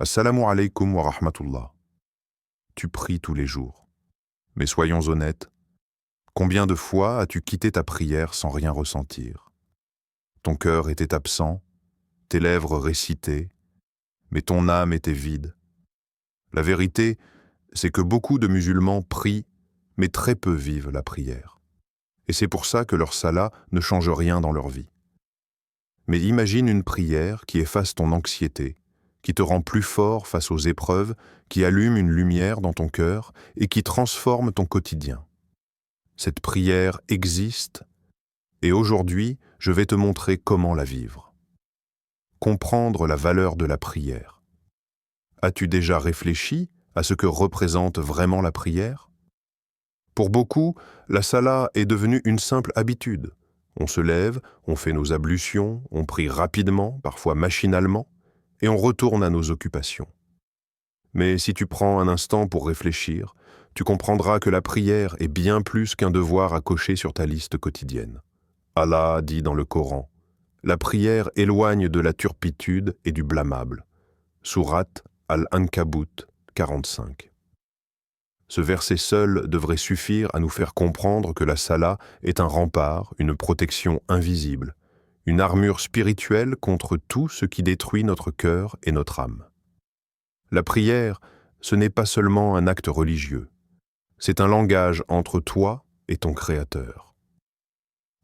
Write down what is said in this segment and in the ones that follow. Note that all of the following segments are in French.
Assalamu alaikum wa rahmatullah. Tu pries tous les jours. Mais soyons honnêtes, combien de fois as-tu quitté ta prière sans rien ressentir? Ton cœur était absent, tes lèvres récitaient, mais ton âme était vide. La vérité, c'est que beaucoup de musulmans prient, mais très peu vivent la prière. Et c'est pour ça que leur salat ne change rien dans leur vie. Mais imagine une prière qui efface ton anxiété, qui te rend plus fort face aux épreuves, qui allume une lumière dans ton cœur et qui transforme ton quotidien. Cette prière existe et aujourd'hui, je vais te montrer comment la vivre. Comprendre la valeur de la prière. As-tu déjà réfléchi à ce que représente vraiment la prière? Pour beaucoup, la salat est devenue une simple habitude. On se lève, on fait nos ablutions, on prie rapidement, parfois machinalement, et on retourne à nos occupations. Mais si tu prends un instant pour réfléchir, tu comprendras que la prière est bien plus qu'un devoir à cocher sur ta liste quotidienne. Allah dit dans le Coran, « La prière éloigne de la turpitude et du blâmable. » Sourate Al-Ankabut 45. Ce verset seul devrait suffire à nous faire comprendre que la salat est un rempart, une protection invisible, une armure spirituelle contre tout ce qui détruit notre cœur et notre âme. La prière, ce n'est pas seulement un acte religieux, c'est un langage entre toi et ton Créateur.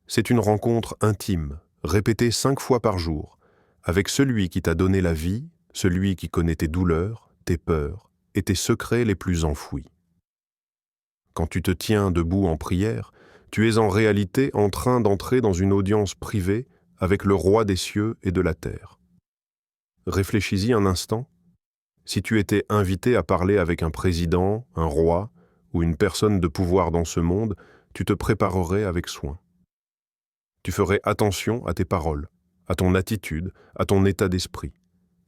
C'est une rencontre intime, répétée 5 fois par jour, avec celui qui t'a donné la vie, celui qui connaît tes douleurs, tes peurs et tes secrets les plus enfouis. Quand tu te tiens debout en prière, tu es en réalité en train d'entrer dans une audience privée avec le roi des cieux et de la terre. Réfléchis-y un instant. Si tu étais invité à parler avec un président, un roi ou une personne de pouvoir dans ce monde, tu te préparerais avec soin. Tu ferais attention à tes paroles, à ton attitude, à ton état d'esprit.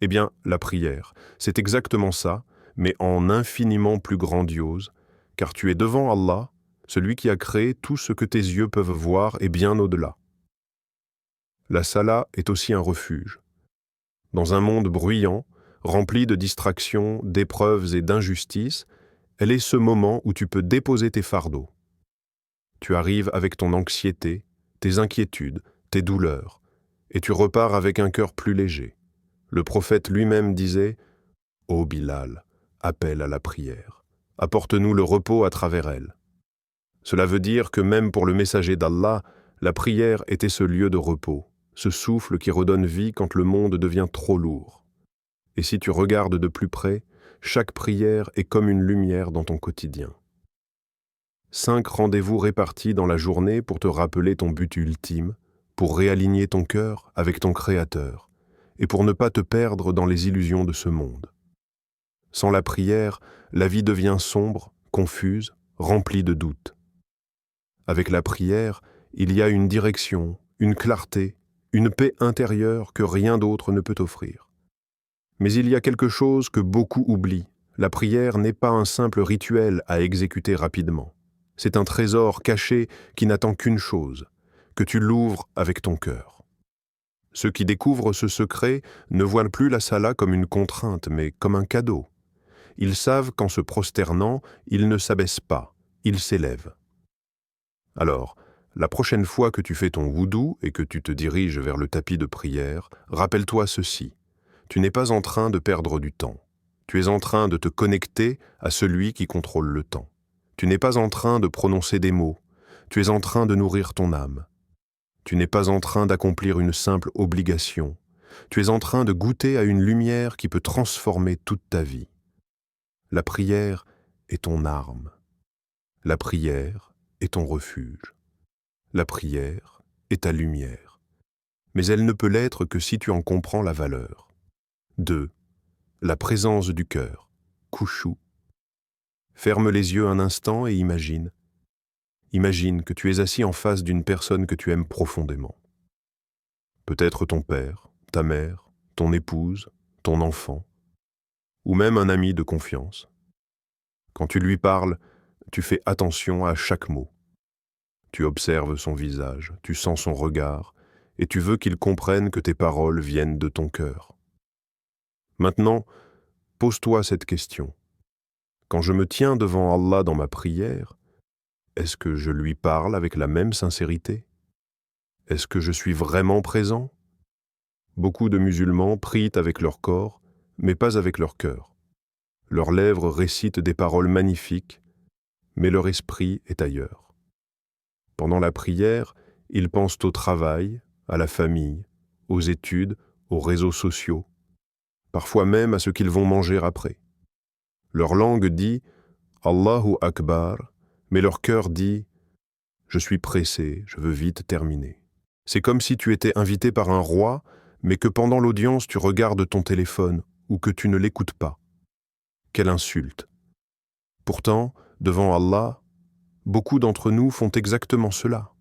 Eh bien, la prière, c'est exactement ça, mais en infiniment plus grandiose, car tu es devant Allah, celui qui a créé tout ce que tes yeux peuvent voir et bien au-delà. La salat est aussi un refuge. Dans un monde bruyant, rempli de distractions, d'épreuves et d'injustices, elle est ce moment où tu peux déposer tes fardeaux. Tu arrives avec ton anxiété, tes inquiétudes, tes douleurs, et tu repars avec un cœur plus léger. Le prophète lui-même disait « Ô Bilal, appelle à la prière, apporte-nous le repos à travers elle. » Cela veut dire que même pour le messager d'Allah, la prière était ce lieu de repos, ce souffle qui redonne vie quand le monde devient trop lourd. Et si tu regardes de plus près, chaque prière est comme une lumière dans ton quotidien. 5 rendez-vous répartis dans la journée pour te rappeler ton but ultime, pour réaligner ton cœur avec ton Créateur, et pour ne pas te perdre dans les illusions de ce monde. Sans la prière, la vie devient sombre, confuse, remplie de doutes. Avec la prière, il y a une direction, une clarté, une paix intérieure que rien d'autre ne peut offrir. Mais il y a quelque chose que beaucoup oublient. La prière n'est pas un simple rituel à exécuter rapidement. C'est un trésor caché qui n'attend qu'une chose, que tu l'ouvres avec ton cœur. Ceux qui découvrent ce secret ne voient plus la salat comme une contrainte, mais comme un cadeau. Ils savent qu'en se prosternant, ils ne s'abaissent pas, ils s'élèvent. Alors, la prochaine fois que tu fais ton wudu et que tu te diriges vers le tapis de prière, rappelle-toi ceci. Tu n'es pas en train de perdre du temps. Tu es en train de te connecter à celui qui contrôle le temps. Tu n'es pas en train de prononcer des mots. Tu es en train de nourrir ton âme. Tu n'es pas en train d'accomplir une simple obligation. Tu es en train de goûter à une lumière qui peut transformer toute ta vie. La prière est ton arme. La prière est ton refuge. La prière est ta lumière. Mais elle ne peut l'être que si tu en comprends la valeur. 2. La présence du cœur. Khushu. Ferme les yeux un instant et imagine. Imagine que tu es assis en face d'une personne que tu aimes profondément. Peut-être ton père, ta mère, ton épouse, ton enfant, ou même un ami de confiance. Quand tu lui parles, tu fais attention à chaque mot. Tu observes son visage, tu sens son regard, et tu veux qu'il comprenne que tes paroles viennent de ton cœur. Maintenant, Pose-toi cette question. Quand je me tiens devant Allah dans ma prière, est-ce que je lui parle avec la même sincérité? Est-ce que je suis vraiment présent? Beaucoup de musulmans prient avec leur corps, mais pas avec leur cœur. Leurs lèvres récitent des paroles magnifiques, mais leur esprit est ailleurs. Pendant la prière, ils pensent au travail, à la famille, aux études, aux réseaux sociaux, parfois même à ce qu'ils vont manger après. Leur langue dit « Allahu Akbar », mais leur cœur dit « Je suis pressé, je veux vite terminer ». C'est comme si tu étais invité par un roi, mais que pendant l'audience tu regardes ton téléphone ou que tu ne l'écoutes pas. Quelle insulte! Pourtant, devant Allah, beaucoup d'entre nous font exactement cela.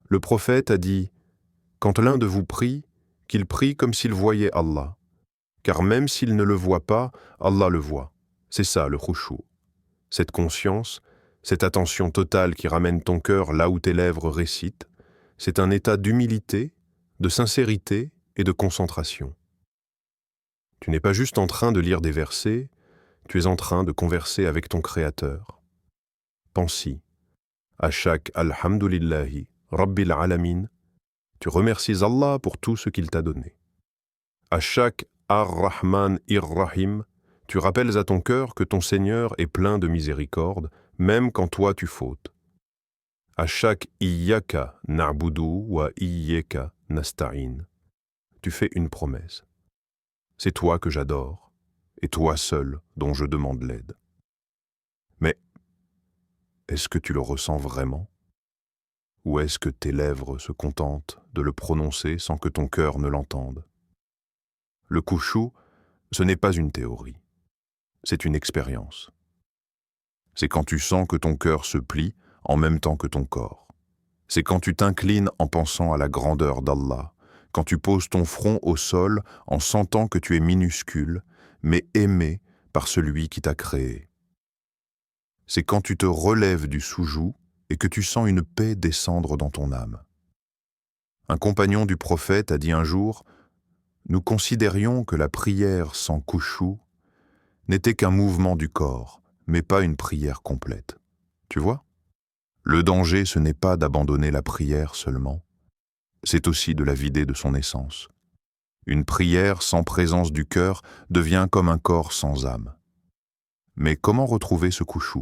Le prophète a dit « Quand l'un de vous prie, qu'il prie comme s'il voyait Allah. Car même s'il ne le voit pas, Allah le voit. » C'est ça le khushu. Cette conscience, cette attention totale qui ramène ton cœur là où tes lèvres récitent, c'est un état d'humilité, de sincérité et de concentration. Tu n'es pas juste en train de lire des versets, tu es en train de converser avec ton Créateur. Pense-y. À chaque Alhamdulillahi, Rabbil Alamin, tu remercies Allah pour tout ce qu'il t'a donné. À chaque Ar-Rahman Ir-Rahim, tu rappelles à ton cœur que ton Seigneur est plein de miséricorde, même quand toi tu fautes. À chaque Iyyaka na'budu wa iyyaka nasta'in, tu fais une promesse. C'est toi que j'adore, et toi seul dont je demande l'aide. Mais est-ce que tu le ressens vraiment? Ou est-ce que tes lèvres se contentent de le prononcer sans que ton cœur ne l'entende? Le khushu, ce n'est pas une théorie, c'est une expérience. C'est quand tu sens que ton cœur se plie en même temps que ton corps. C'est quand tu t'inclines en pensant à la grandeur d'Allah, quand tu poses ton front au sol en sentant que tu es minuscule, mais aimé par celui qui t'a créé. C'est quand tu te relèves du soujou et que tu sens une paix descendre dans ton âme. Un compagnon du prophète a dit un jour « Nous considérions que la prière sans khushu n'était qu'un mouvement du corps, mais pas une prière complète. » Tu vois? Le danger, ce n'est pas d'abandonner la prière seulement, c'est aussi de la vider de son essence. Une prière sans présence du cœur devient comme un corps sans âme. Mais comment retrouver ce khushu?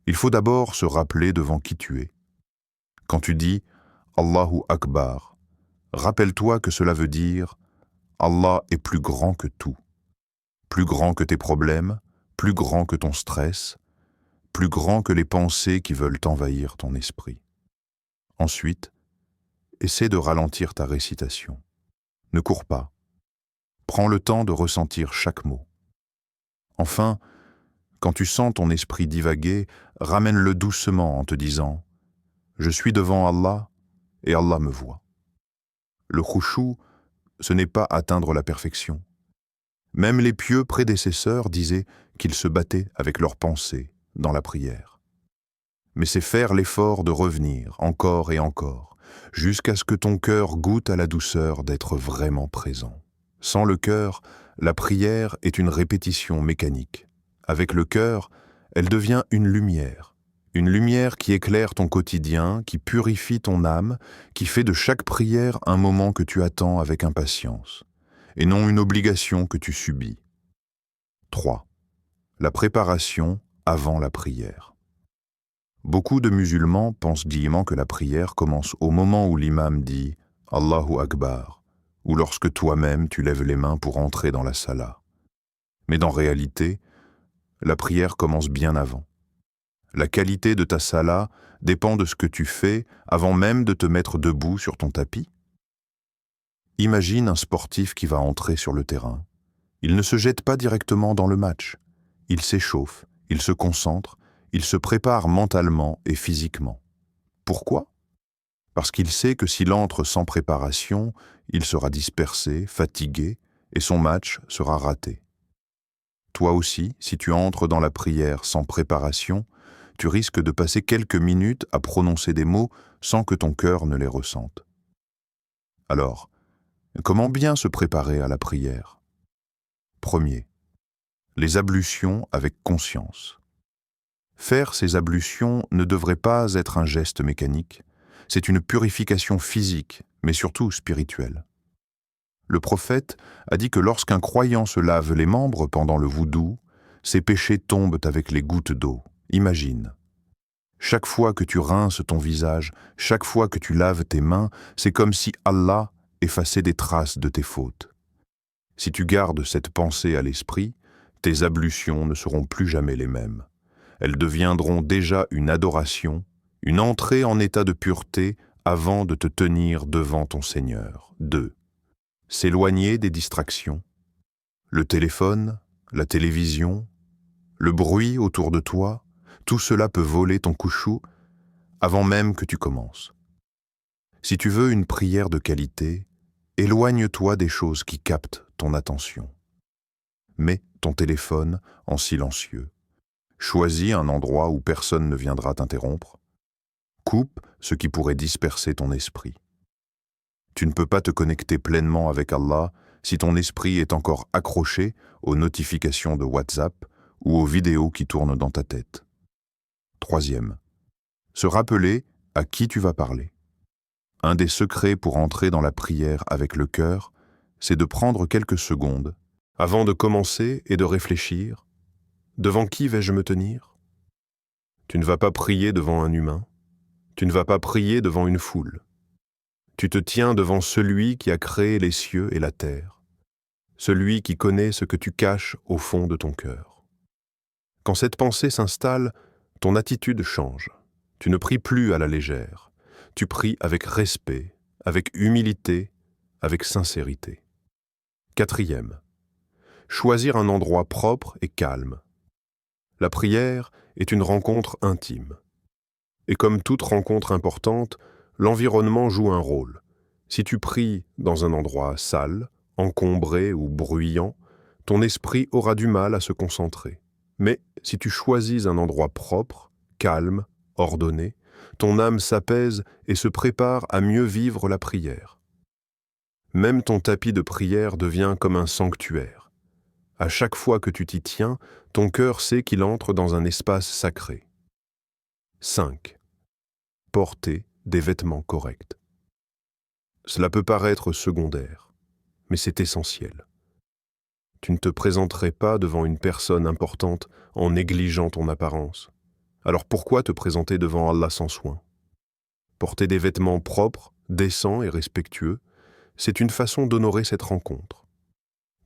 Il faut d'abord se rappeler devant qui tu es. Quand tu dis « Allahu Akbar », rappelle-toi que cela veut dire « Allah est plus grand que tout ». Plus grand que tes problèmes, plus grand que ton stress, plus grand que les pensées qui veulent envahir ton esprit. Ensuite, essaie de ralentir ta récitation. Ne cours pas. Prends le temps de ressentir chaque mot. Enfin, quand tu sens ton esprit divaguer, ramène-le doucement en te disant « Je suis devant Allah et Allah me voit ». Le khushu, ce n'est pas atteindre la perfection. Même les pieux prédécesseurs disaient qu'ils se battaient avec leurs pensées dans la prière. Mais c'est faire l'effort de revenir encore et encore, jusqu'à ce que ton cœur goûte à la douceur d'être vraiment présent. Sans le cœur, la prière est une répétition mécanique. Avec le cœur, elle devient une lumière qui éclaire ton quotidien, qui purifie ton âme, qui fait de chaque prière un moment que tu attends avec impatience, et non une obligation que tu subis. 3. La préparation avant la prière. Beaucoup de musulmans pensent gaiement que la prière commence au moment où l'imam dit « Allahu Akbar » ou lorsque toi-même tu lèves les mains pour entrer dans la salat. Mais dans réalité, la prière commence bien avant. La qualité de ta salat dépend de ce que tu fais avant même de te mettre debout sur ton tapis. Imagine un sportif qui va entrer sur le terrain. Il ne se jette pas directement dans le match. Il s'échauffe, il se concentre, il se prépare mentalement et physiquement. Pourquoi? Parce qu'il sait que s'il entre sans préparation, il sera dispersé, fatigué, et son match sera raté. Toi aussi, si tu entres dans la prière sans préparation, tu risques de passer quelques minutes à prononcer des mots sans que ton cœur ne les ressente. Alors, comment bien se préparer à la prière? Premier, les ablutions avec conscience. Faire ces ablutions ne devrait pas être un geste mécanique, c'est une purification physique, mais surtout spirituelle. Le prophète a dit que lorsqu'un croyant se lave les membres pendant le voudou, ses péchés tombent avec les gouttes d'eau. Imagine. Chaque fois que tu rinces ton visage, chaque fois que tu laves tes mains, c'est comme si Allah effaçait des traces de tes fautes. Si tu gardes cette pensée à l'esprit, tes ablutions ne seront plus jamais les mêmes. Elles deviendront déjà une adoration, une entrée en état de pureté avant de te tenir devant ton Seigneur. 2. S'éloigner des distractions. Le téléphone, la télévision, le bruit autour de toi, tout cela peut voler ton khushu avant même que tu commences. Si tu veux une prière de qualité, éloigne-toi des choses qui captent ton attention. Mets ton téléphone en silencieux. Choisis un endroit où personne ne viendra t'interrompre. Coupe ce qui pourrait disperser ton esprit. Tu ne peux pas te connecter pleinement avec Allah si ton esprit est encore accroché aux notifications de WhatsApp ou aux vidéos qui tournent dans ta tête. 3. Se rappeler à qui tu vas parler. Un des secrets pour entrer dans la prière avec le cœur, c'est de prendre quelques secondes avant de commencer et de réfléchir. Devant qui vais-je me tenir? Tu ne vas pas prier devant un humain. Tu ne vas pas prier devant une foule. Tu te tiens devant celui qui a créé les cieux et la terre, celui qui connaît ce que tu caches au fond de ton cœur. Quand cette pensée s'installe, ton attitude change. Tu ne pries plus à la légère. Tu pries avec respect, avec humilité, avec sincérité. 4. Choisir un endroit propre et calme. La prière est une rencontre intime. Et comme toute rencontre importante, l'environnement joue un rôle. Si tu pries dans un endroit sale, encombré ou bruyant, ton esprit aura du mal à se concentrer. Mais si tu choisis un endroit propre, calme, ordonné, ton âme s'apaise et se prépare à mieux vivre la prière. Même ton tapis de prière devient comme un sanctuaire. À chaque fois que tu t'y tiens, ton cœur sait qu'il entre dans un espace sacré. 5. Porter des vêtements corrects. Cela peut paraître secondaire, mais c'est essentiel. Tu ne te présenterais pas devant une personne importante en négligeant ton apparence. Alors pourquoi te présenter devant Allah sans soin? Porter des vêtements propres, décents et respectueux, c'est une façon d'honorer cette rencontre.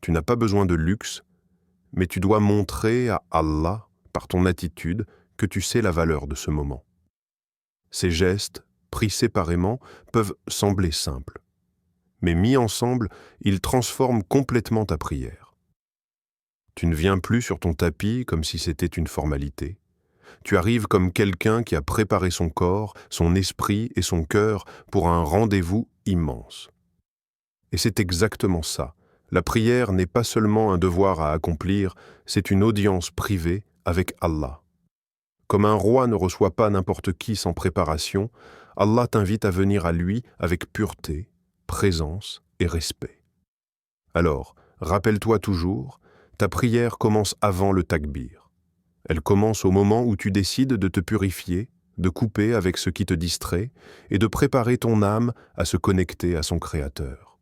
Tu n'as pas besoin de luxe, mais tu dois montrer à Allah, par ton attitude, que tu sais la valeur de ce moment. Ces gestes, pris séparément, peuvent sembler simples, mais mis ensemble, ils transforment complètement ta prière. Tu ne viens plus sur ton tapis comme si c'était une formalité. Tu arrives comme quelqu'un qui a préparé son corps, son esprit et son cœur pour un rendez-vous immense. Et c'est exactement ça. La prière n'est pas seulement un devoir à accomplir, c'est une audience privée avec Allah. Comme un roi ne reçoit pas n'importe qui sans préparation, Allah t'invite à venir à lui avec pureté, présence et respect. Alors, rappelle-toi toujours, ta prière commence avant le takbir. Elle commence au moment où tu décides de te purifier, de couper avec ce qui te distrait et de préparer ton âme à se connecter à son Créateur.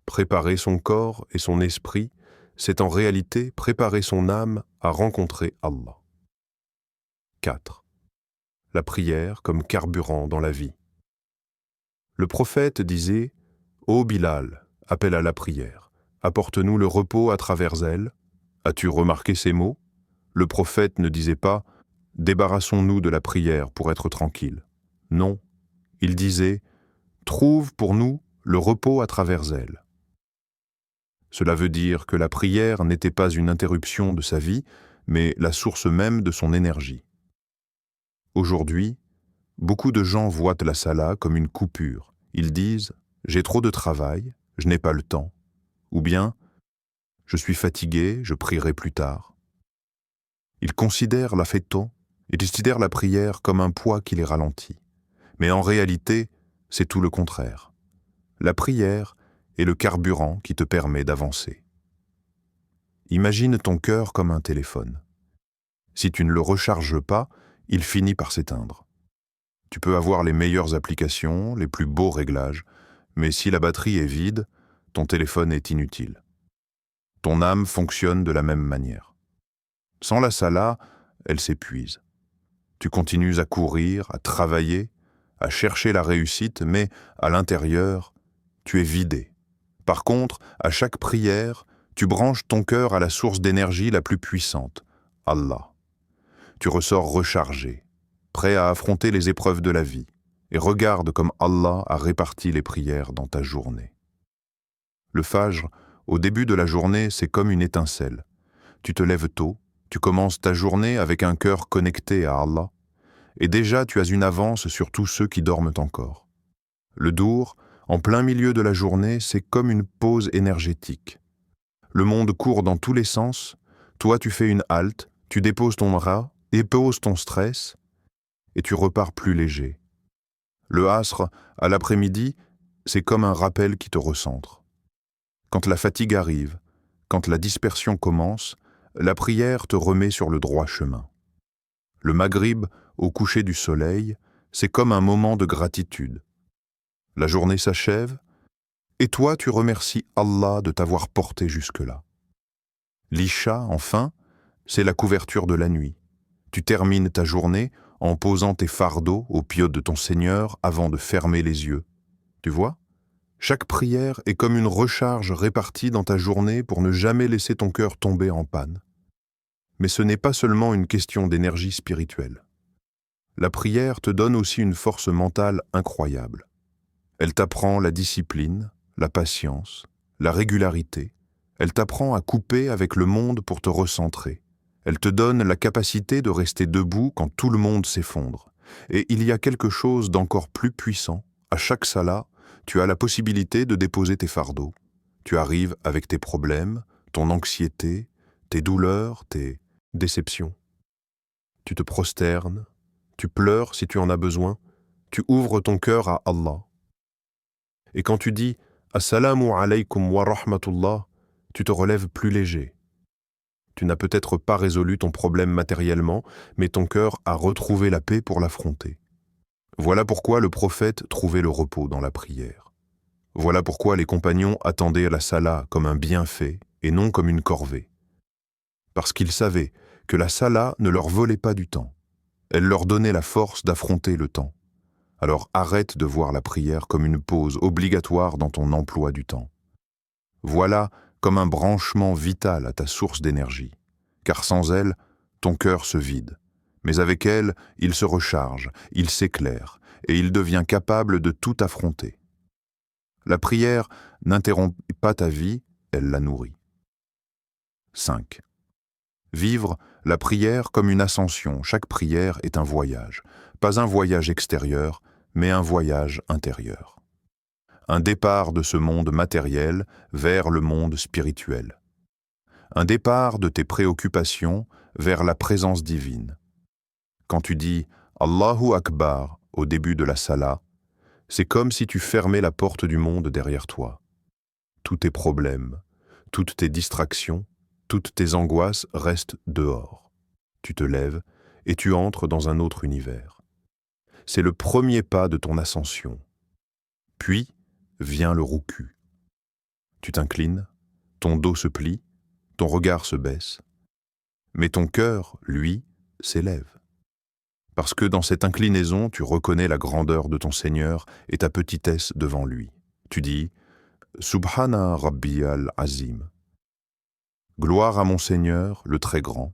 Préparer son corps et son esprit, c'est en réalité préparer son âme à rencontrer Allah. 4. La prière comme carburant dans la vie. Le prophète disait « Ô Bilal, appelle à la prière, apporte-nous le repos à travers elle. » As-tu remarqué ces mots? Le prophète ne disait pas « Débarrassons-nous de la prière pour être tranquille ». Non, il disait « Trouve pour nous le repos à travers elle ». Cela veut dire que la prière n'était pas une interruption de sa vie, mais la source même de son énergie. Aujourd'hui, beaucoup de gens voient la sala comme une coupure. Ils disent « J'ai trop de travail, je n'ai pas le temps » ou bien « Je suis fatigué, je prierai plus tard ». Ils considèrent la fêton, ils considèrent la prière comme un poids qui les ralentit. Mais en réalité, c'est tout le contraire. La prière est le carburant qui te permet d'avancer. Imagine ton cœur comme un téléphone. Si tu ne le recharges pas, il finit par s'éteindre. Tu peux avoir les meilleures applications, les plus beaux réglages, mais si la batterie est vide, ton téléphone est inutile. Ton âme fonctionne de la même manière. Sans la salah, elle s'épuise. Tu continues à courir, à travailler, à chercher la réussite, mais à l'intérieur, tu es vidé. Par contre, à chaque prière, tu branches ton cœur à la source d'énergie la plus puissante, Allah. Tu ressors rechargé, prêt à affronter les épreuves de la vie, et regarde comme Allah a réparti les prières dans ta journée. Le Fajr, au début de la journée, c'est comme une étincelle. Tu te lèves tôt, tu commences ta journée avec un cœur connecté à Allah, et déjà tu as une avance sur tous ceux qui dorment encore. Le Dour, en plein milieu de la journée, c'est comme une pause énergétique. Le monde court dans tous les sens, toi tu fais une halte, tu déposes ton rat, époses ton stress, et tu repars plus léger. Le Asr, à l'après-midi, c'est comme un rappel qui te recentre. Quand la fatigue arrive, quand la dispersion commence, la prière te remet sur le droit chemin. Le Maghrib, au coucher du soleil, c'est comme un moment de gratitude. La journée s'achève, et toi tu remercies Allah de t'avoir porté jusque-là. L'Isha, enfin, c'est la couverture de la nuit. Tu termines ta journée en posant tes fardeaux au pied de ton Seigneur avant de fermer les yeux. Tu vois ? Chaque prière est comme une recharge répartie dans ta journée pour ne jamais laisser ton cœur tomber en panne. Mais ce n'est pas seulement une question d'énergie spirituelle. La prière te donne aussi une force mentale incroyable. Elle t'apprend la discipline, la patience, la régularité. Elle t'apprend à couper avec le monde pour te recentrer. Elle te donne la capacité de rester debout quand tout le monde s'effondre. Et il y a quelque chose d'encore plus puissant. À chaque salat, tu as la possibilité de déposer tes fardeaux. Tu arrives avec tes problèmes, ton anxiété, tes douleurs, tes déceptions. Tu te prosternes, tu pleures si tu en as besoin, tu ouvres ton cœur à Allah. Et quand tu dis « Assalamu alaykum wa rahmatullah », tu te relèves plus léger. Tu n'as peut-être pas résolu ton problème matériellement, mais ton cœur a retrouvé la paix pour l'affronter. Voilà pourquoi le prophète trouvait le repos dans la prière. Voilà pourquoi les compagnons attendaient la salat comme un bienfait et non comme une corvée. Parce qu'ils savaient que la salat ne leur volait pas du temps. Elle leur donnait la force d'affronter le temps. Alors arrête de voir la prière comme une pause obligatoire dans ton emploi du temps. Voilà comme un branchement vital à ta source d'énergie, car sans elle, ton cœur se vide. Mais avec elle, il se recharge, il s'éclaire, et il devient capable de tout affronter. La prière n'interrompt pas ta vie, elle la nourrit. 5. Vivre la prière comme une ascension. Chaque prière est un voyage. Pas un voyage extérieur, mais un voyage intérieur. Un départ de ce monde matériel vers le monde spirituel. Un départ de tes préoccupations vers la présence divine. Quand tu dis « Allahu Akbar » au début de la salat, c'est comme si tu fermais la porte du monde derrière toi. Tous tes problèmes, toutes tes distractions, toutes tes angoisses restent dehors. Tu te lèves et tu entres dans un autre univers. C'est le premier pas de ton ascension. Puis vient le rouku. Tu t'inclines, ton dos se plie, ton regard se baisse. Mais ton cœur, lui, s'élève. Parce que dans cette inclinaison, tu reconnais la grandeur de ton Seigneur et ta petitesse devant lui. Tu dis « Subhana Rabbi al-Azim ». Gloire à mon Seigneur, le très grand.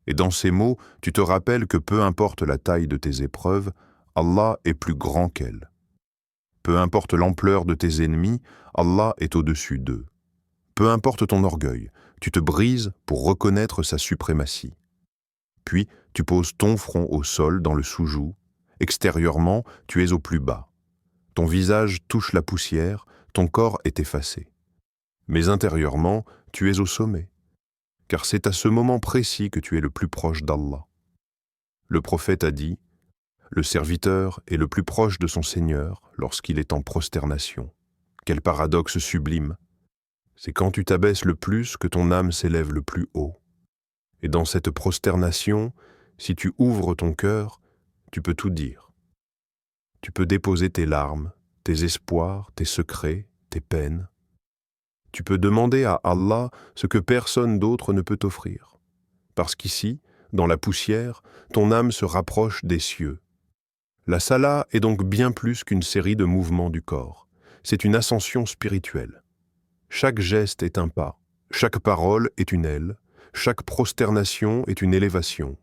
Et dans ces mots, tu te rappelles que peu importe la taille de tes épreuves, Allah est plus grand qu'elles. Peu importe l'ampleur de tes ennemis, Allah est au-dessus d'eux. Peu importe ton orgueil, tu te brises pour reconnaître sa suprématie. Puis, tu poses ton front au sol dans le soujou. Extérieurement, tu es au plus bas. Ton visage touche la poussière, ton corps est effacé. Mais intérieurement, tu es au sommet. Car c'est à ce moment précis que tu es le plus proche d'Allah. Le prophète a dit « Le serviteur est le plus proche de son Seigneur lorsqu'il est en prosternation. » Quel paradoxe sublime! C'est quand tu t'abaisses le plus que ton âme s'élève le plus haut. Et dans cette prosternation, si tu ouvres ton cœur, tu peux tout dire. Tu peux déposer tes larmes, tes espoirs, tes secrets, tes peines. Tu peux demander à Allah ce que personne d'autre ne peut t'offrir. Parce qu'ici, dans la poussière, ton âme se rapproche des cieux. La salat est donc bien plus qu'une série de mouvements du corps. C'est une ascension spirituelle. Chaque geste est un pas, chaque parole est une aile, chaque prosternation est une élévation.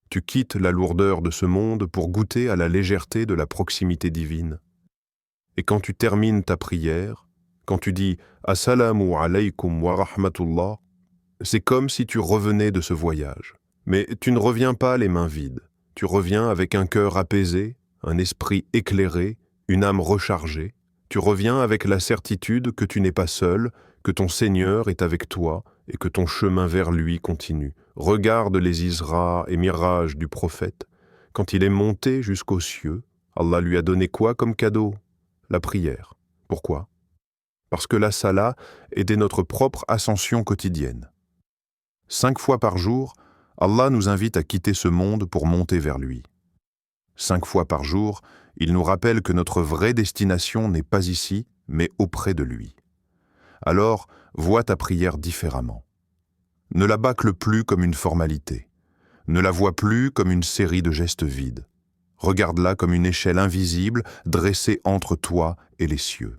Tu quittes la lourdeur de ce monde pour goûter à la légèreté de la proximité divine. Et quand tu termines ta prière, quand tu dis « Assalamu alaykum wa rahmatullah », c'est comme si tu revenais de ce voyage. Mais tu ne reviens pas les mains vides. Tu reviens avec un cœur apaisé, un esprit éclairé, une âme rechargée. Tu reviens avec la certitude que tu n'es pas seul, que ton Seigneur est avec toi et que ton chemin vers lui continue. Regarde les Isra et Miraj du prophète. Quand il est monté jusqu'aux cieux, Allah lui a donné quoi comme cadeau? La prière. Pourquoi? Parce que la salat était notre propre ascension quotidienne. 5 fois par jour, Allah nous invite à quitter ce monde pour monter vers lui. 5 fois par jour, il nous rappelle que notre vraie destination n'est pas ici, mais auprès de lui. Alors, vois ta prière différemment. Ne la bâcle plus comme une formalité. Ne la vois plus comme une série de gestes vides. Regarde-la comme une échelle invisible dressée entre toi et les cieux.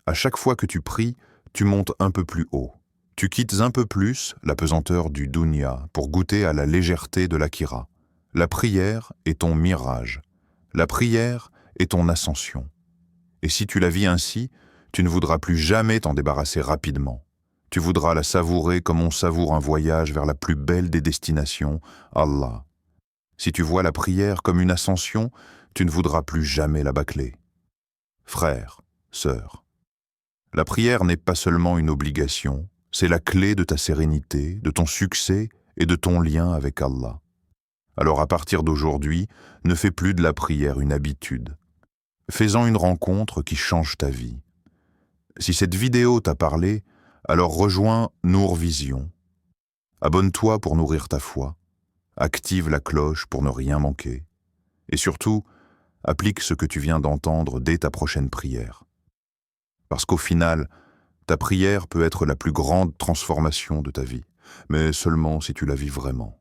À chaque fois que tu pries, tu montes un peu plus haut. Tu quittes un peu plus la pesanteur du dunya pour goûter à la légèreté de l'akira. La prière est ton mirage. La prière est ton ascension. Et si tu la vis ainsi, tu ne voudras plus jamais t'en débarrasser rapidement. Tu voudras la savourer comme on savoure un voyage vers la plus belle des destinations, Allah. Si tu vois la prière comme une ascension, tu ne voudras plus jamais la bâcler. Frère, sœur, la prière n'est pas seulement une obligation, c'est la clé de ta sérénité, de ton succès et de ton lien avec Allah. Alors à partir d'aujourd'hui, ne fais plus de la prière une habitude. Fais-en une rencontre qui change ta vie. Si cette vidéo t'a parlé, alors rejoins Nour Vision. Abonne-toi pour nourrir ta foi. Active la cloche pour ne rien manquer. Et surtout, applique ce que tu viens d'entendre dès ta prochaine prière. Parce qu'au final, ta prière peut être la plus grande transformation de ta vie, mais seulement si tu la vis vraiment.